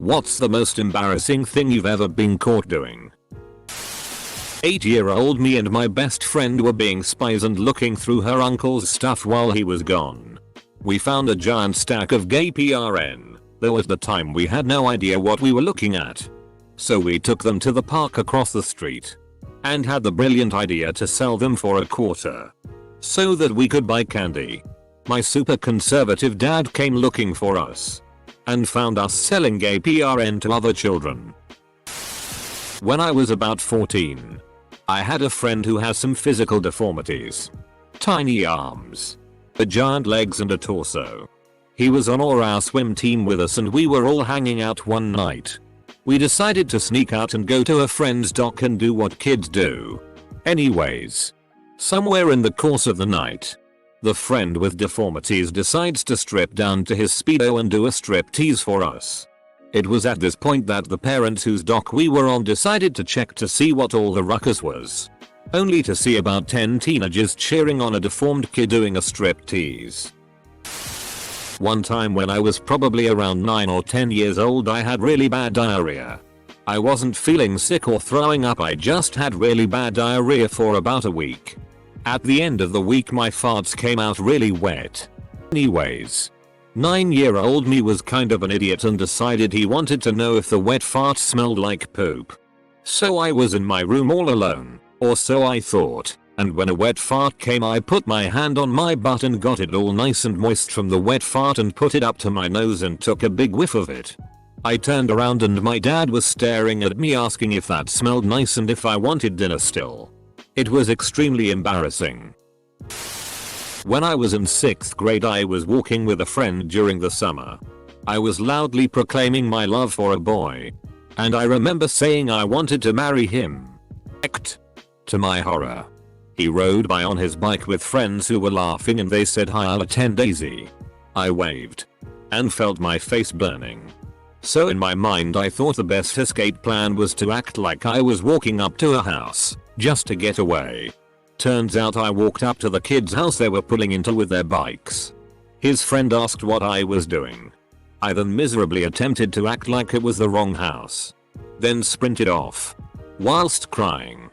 What's the most embarrassing thing you've ever been caught doing? 8-year-old me and my best friend were being spies and looking through her uncle's stuff while he was gone. We found a giant stack of gay PRN, though at the time we had no idea what we were looking at. So we took them to the park across the street and had the brilliant idea to sell them for $0.25 so that we could buy candy. My super conservative dad came looking for us and found us selling gay PRN to other children. When I was about 14, I had a friend who has some physical deformities. Tiny arms, giant legs and a torso. He was on our swim team with us and we were all hanging out one night. We decided to sneak out and go to a friend's dock and do what kids do. Anyways, somewhere in the course of the night, the friend with deformities decides to strip down to his speedo and do a striptease for us. It was at this point that the parents whose dock we were on decided to check to see what all the ruckus was, only to see about 10 teenagers cheering on a deformed kid doing a striptease. One time when I was probably around 9 or 10 years old, I had really bad diarrhea. I wasn't feeling sick or throwing up, I just had really bad diarrhea for about a week. At the end of the week my farts came out really wet. Anyways, 9-year-old me was kind of an idiot and decided he wanted to know if the wet fart smelled like poop. So I was in my room all alone, or so I thought, and when a wet fart came I put my hand on my butt and got it all nice and moist from the wet fart and put it up to my nose and took a big whiff of it. I turned around and my dad was staring at me asking if that smelled nice and if I wanted dinner still. It was extremely embarrassing. When I was in 6th grade I was walking with a friend during the summer. I was loudly proclaiming my love for a boy. And I remember saying I wanted to marry him. To my horror, he rode by on his bike with friends who were laughing and they said hi, I'll attend Daisy. I waved and felt my face burning. So in my mind I thought the best escape plan was to act like I was walking up to a house just to get away. Turns out I walked up to the kid's house they were pulling into with their bikes. His friend asked what I was doing. I then miserably attempted to act like it was the wrong house, then sprinted off whilst crying.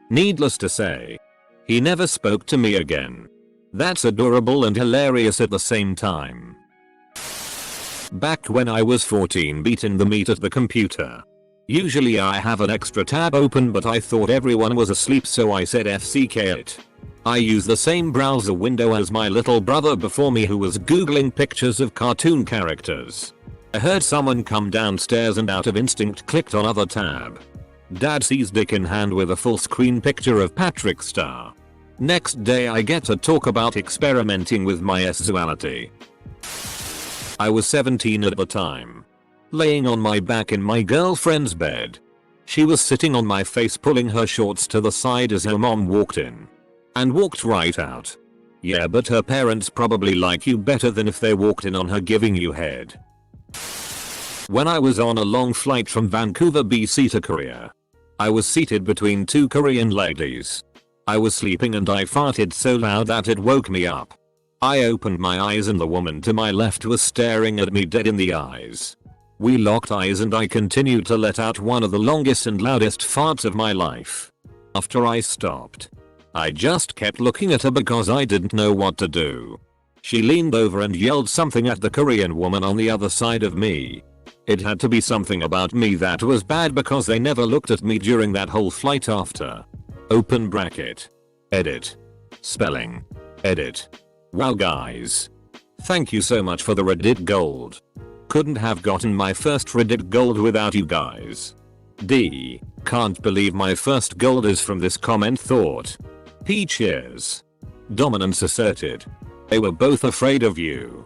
Needless to say, he never spoke to me again. That's adorable and hilarious at the same time. Back when I was 14, beating the meat at the computer. Usually I have an extra tab open but I thought everyone was asleep so I said FCK it. I use the same browser window as my little brother before me who was googling pictures of cartoon characters. I heard someone come downstairs and out of instinct clicked on other tab. Dad sees dick in hand with a full screen picture of Patrick Star. Next day I get to talk about experimenting with my sexuality. I was 17 at the time. Laying on my back in my girlfriend's bed. She was sitting on my face pulling her shorts to the side as her mom walked in. And walked right out. Yeah, but her parents probably like you better than if they walked in on her giving you head. When I was on a long flight from Vancouver, BC to Korea. I was seated between two Korean ladies. I was sleeping and I farted so loud that it woke me up. I opened my eyes and the woman to my left was staring at me dead in the eyes. We locked eyes and I continued to let out one of the longest and loudest farts of my life. After I stopped, I just kept looking at her because I didn't know what to do. She leaned over and yelled something at the Korean woman on the other side of me. It had to be something about me that was bad because they never looked at me during that whole flight after. Open bracket. Edit. Spelling. Edit. Wow guys. Thank you so much for the Reddit gold. Couldn't have gotten my first Reddit gold without you guys. D. Can't believe my first gold is from this comment thought. P. Cheers. Dominance asserted. They were both afraid of you.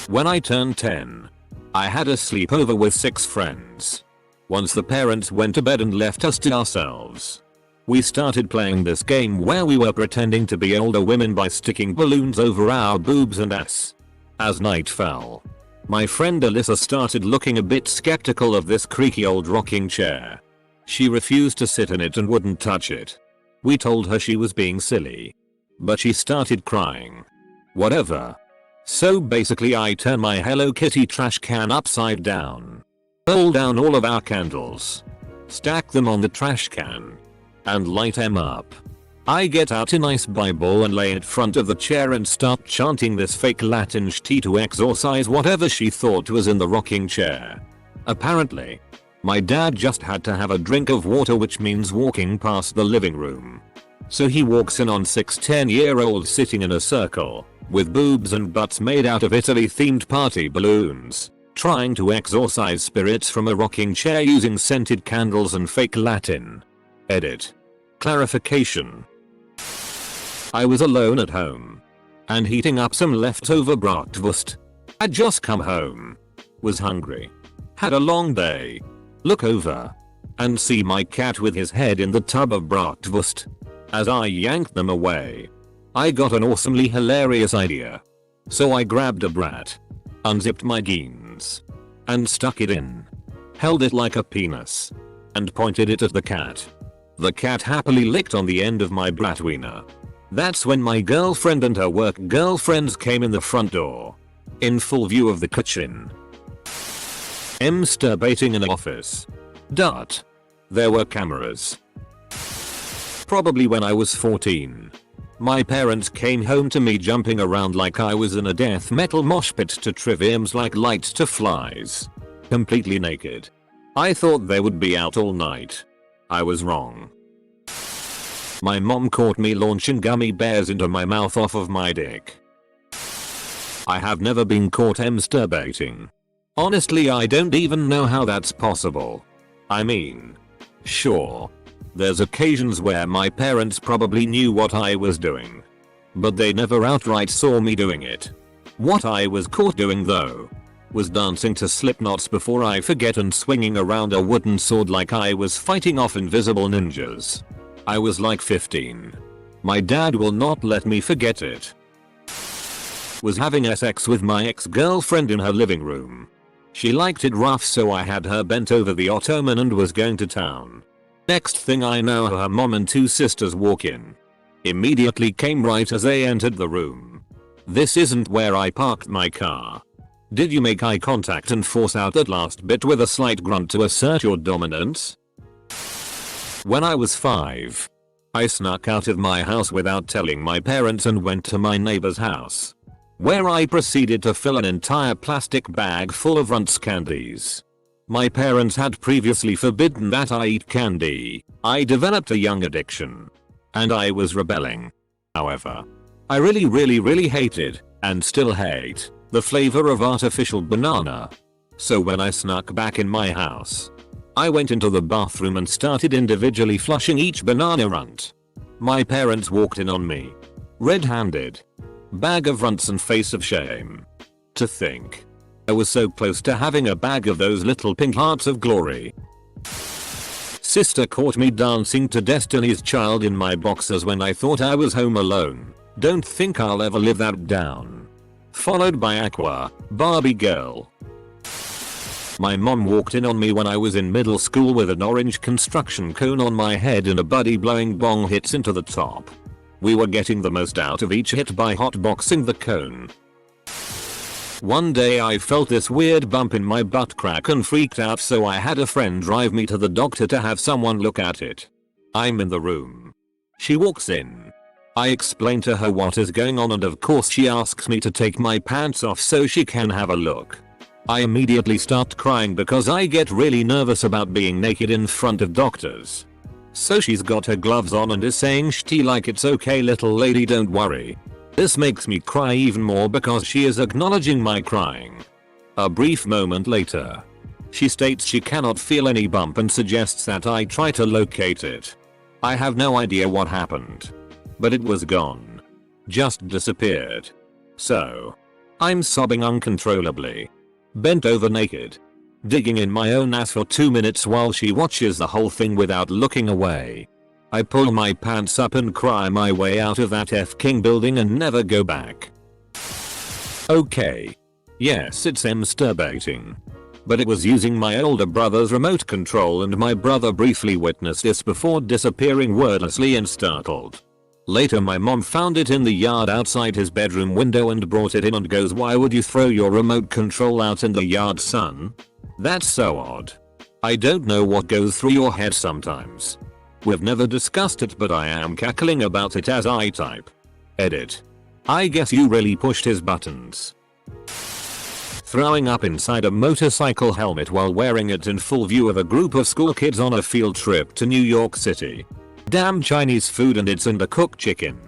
When I turned 10, I had a sleepover with 6 friends. Once the parents went to bed and left us to ourselves, we started playing this game where we were pretending to be older women by sticking balloons over our boobs and ass. As night fell, my friend Alyssa started looking a bit skeptical of this creaky old rocking chair. She refused to sit in it and wouldn't touch it. We told her she was being silly, but she started crying. Whatever. So basically I turn my Hello Kitty trash can upside down. Pull down all of our candles. Stack them on the trash can. And light them up. I get out a nice Bible and lay it in front of the chair and start chanting this fake Latin shti to exorcise whatever she thought was in the rocking chair. Apparently, my dad just had to have a drink of water, which means walking past the living room. So he walks in on 6 10-year-olds sitting in a circle, with boobs and butts made out of Italy themed party balloons, trying to exorcise spirits from a rocking chair using scented candles and fake Latin. Edit. Clarification. I was alone at home. And heating up some leftover bratwurst. I'd just come home. Was hungry. Had a long day. Look over. And see my cat with his head in the tub of bratwurst. As I yanked them away, I got an awesomely hilarious idea. So I grabbed a brat. Unzipped my jeans. And stuck it in. Held it like a penis. And pointed it at the cat. The cat happily licked on the end of my bratwiener. That's when my girlfriend and her work girlfriends came in the front door. In full view of the kitchen. Masturbating in an office. Dot. There were cameras. Probably when I was 14. My parents came home to me jumping around like I was in a death metal mosh pit to triviums like Lights to Flies. Completely naked. I thought they would be out all night. I was wrong. My mom caught me launching gummy bears into my mouth off of my dick. I have never been caught masturbating. Honestly, I don't even know how that's possible. I mean, sure, there's occasions where my parents probably knew what I was doing. But they never outright saw me doing it. What I was caught doing though, was dancing to Slipknot's Before I Forget and swinging around a wooden sword like I was fighting off invisible ninjas. I was like 15. My dad will not let me forget it. Was having sex with my ex-girlfriend in her living room. She liked it rough, so I had her bent over the ottoman and was going to town. Next thing I know, her mom and 2 sisters walk in. Immediately came right as they entered the room. This isn't where I parked my car. Did you make eye contact and force out that last bit with a slight grunt to assert your dominance? When I was 5, I snuck out of my house without telling my parents and went to my neighbor's house, where I proceeded to fill an entire plastic bag full of Runts candies. My parents had previously forbidden that I eat candy. I developed a young addiction. And I was rebelling. However, I really hated, and still hate, the flavor of artificial banana. So when I snuck back in my house, I went into the bathroom and started individually flushing each banana runt. My parents walked in on me. Red-handed. Bag of runts and face of shame. To think, I was so close to having a bag of those little pink hearts of glory. Sister caught me dancing to Destiny's Child in my boxers when I thought I was home alone. Don't think I'll ever live that down. Followed by Aqua, Barbie Girl. My mom walked in on me when I was in middle school with an orange construction cone on my head and a buddy blowing bong hits into the top. We were getting the most out of each hit by hotboxing the cone. One day I felt this weird bump in my butt crack and freaked out, so I had a friend drive me to the doctor to have someone look at it. I'm in the room. She walks in. I explain to her what is going on and of course she asks me to take my pants off so she can have a look. I immediately start crying because I get really nervous about being naked in front of doctors. So she's got her gloves on and is saying shti like it's okay little lady, don't worry. This makes me cry even more because she is acknowledging my crying. A brief moment later, she states she cannot feel any bump and suggests that I try to locate it. I have no idea what happened. But it was gone. Just disappeared. So, I'm sobbing uncontrollably. Bent over naked. Digging in my own ass for 2 minutes while she watches the whole thing without looking away. I pull my pants up and cry my way out of that F-King building and never go back. Okay. Yes, it's masturbating. But it was using my older brother's remote control and my brother briefly witnessed this before disappearing wordlessly and startled. Later my mom found it in the yard outside his bedroom window and brought it in and goes, "Why would you throw your remote control out in the yard, son? That's so odd. I don't know what goes through your head sometimes." We've never discussed it, but I am cackling about it as I type. Edit. I guess you really pushed his buttons. Throwing up inside a motorcycle helmet while wearing it in full view of a group of school kids on a field trip to New York City. Damn Chinese food, and it's undercooked chicken.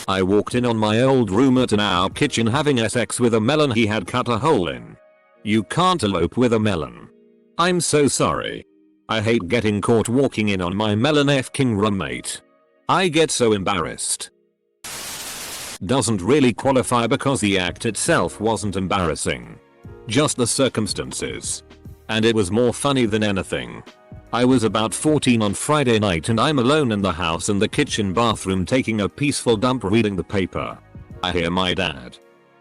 I walked in on my old roommate in our kitchen having sex with a melon he had cut a hole in. You can't elope with a melon. I'm so sorry. I hate getting caught walking in on my melon f-king roommate. I get so embarrassed. Doesn't really qualify because the act itself wasn't embarrassing. Just the circumstances. And it was more funny than anything. I was about 14 on Friday night and I'm alone in the house in the kitchen bathroom taking a peaceful dump reading the paper. I hear my dad,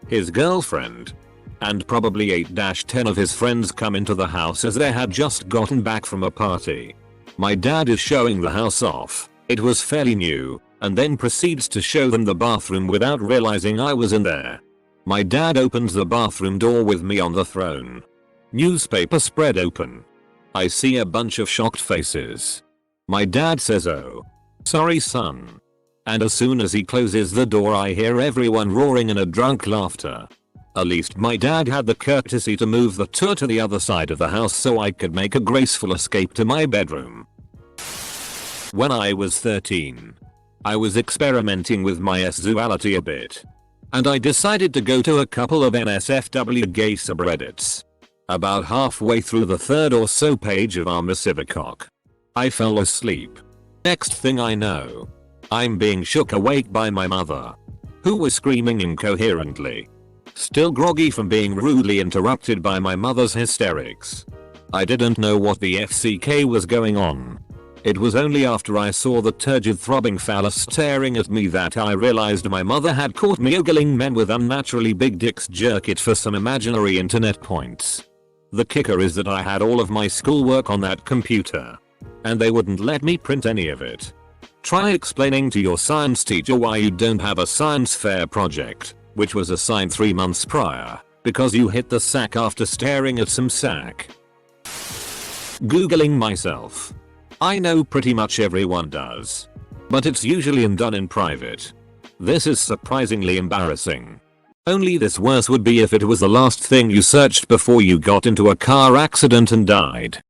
his girlfriend, and probably 8-10 of his friends come into the house as they had just gotten back from a party. My dad is showing the house off. It was fairly new, and then proceeds to show them the bathroom without realizing I was in there. My dad opens the bathroom door with me on the throne. Newspaper spread open. I see a bunch of shocked faces. My dad says, "Oh, sorry son." And as soon as he closes the door I hear everyone roaring in a drunk laughter. At least my dad had the courtesy to move the tour to the other side of the house so I could make a graceful escape to my bedroom. When I was 13, I was experimenting with my sexuality a bit. And I decided to go to a couple of NSFW gay subreddits. About halfway through the third or so page of our Civicock, I fell asleep. Next thing I know, I'm being shook awake by my mother, who was screaming incoherently. Still groggy from being rudely interrupted by my mother's hysterics. I didn't know what the FCK was going on. It was only after I saw the turgid throbbing phallus staring at me that I realized my mother had caught me ogling men with unnaturally big dicks jerk it for some imaginary internet points. The kicker is that I had all of my schoolwork on that computer. And they wouldn't let me print any of it. Try explaining to your science teacher why you don't have a science fair project, which was assigned 3 months prior, because you hit the sack after staring at some sack. Googling myself. I know pretty much everyone does. But it's usually done in private. This is surprisingly embarrassing. Only this worse would be if it was the last thing you searched before you got into a car accident and died.